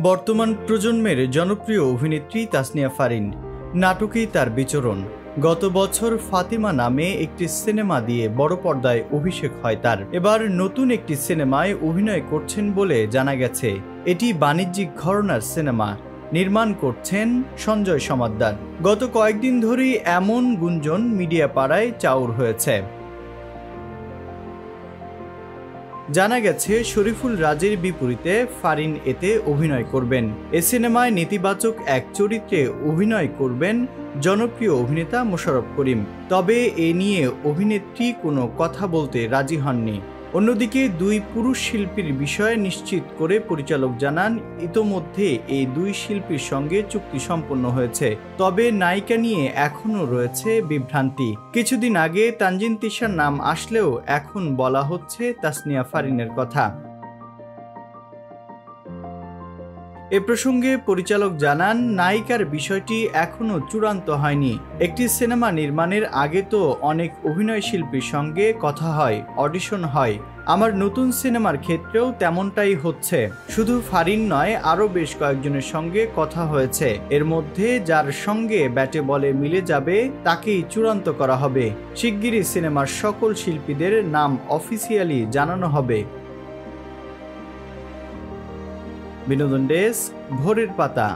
বর্তমান প্রজন্মের জনপ্রিয় অভিনেত্রী তাসনিয়া ফারিন নাটকেই তার বিচরণ। গত বছর ফাতিমা নামে একটি সিনেমা দিয়ে বড় পর্দায় অভিষেক হয় তার। এবার নতুন একটি সিনেমায় অভিনয় করছেন বলে জানা গেছে। এটি বাণিজ্যিক ঘরানার সিনেমা, নির্মাণ করছেন সঞ্জয় সমাদ্দার। গত কয়েকদিন ধরেই এমন গুঞ্জন মিডিয়া পাড়ায় চাউর হয়েছে। জানা গেছে শরীফুল রাজের বিপরীতে ফারিন এতে অভিনয় করবেন। এ সিনেমায় নেতিবাচক এক চরিত্রে অভিনয় করবেন জনপ্রিয় অভিনেতা মোশাররফ করিম। তবে এ নিয়ে অভিনেত্রী কোনো কথা বলতে রাজি হননি। অন্যদিকে দুই পুরুষ শিল্পীর বিষয়ে নিশ্চিত করে পরিচালক জানান, ইতোমধ্যে এই দুই শিল্পীর সঙ্গে চুক্তি সম্পন্ন হয়েছে। তবে নায়িকা নিয়ে এখনও রয়েছে বিভ্রান্তি। কিছুদিন আগে তানজিন তিশার নাম আসলেও এখন বলা হচ্ছে তাসনিয়া ফারিনের কথা। এ প্রসঙ্গে পরিচালক জানান, নায়িকার বিষয়টি এখনো চূড়ান্ত হয়নি। একটি সিনেমা নির্মাণের আগে তো অনেক অভিনয় শিল্পীর সঙ্গে কথা হয়, অডিশন হয়। আমার নতুন সিনেমার ক্ষেত্রেও তেমনটাই হচ্ছে। শুধু ফারিন নয়, আরও বেশ কয়েকজনের সঙ্গে কথা হয়েছে। এর মধ্যে যার সঙ্গে ব্যাটে বলে মিলে যাবে তাকেই চূড়ান্ত করা হবে। শিগগিরই সিনেমার সকল শিল্পীদের নাম অফিসিয়ালি জানানো হবে। বিনোদন ডেস্ক, ভোরের পাতা।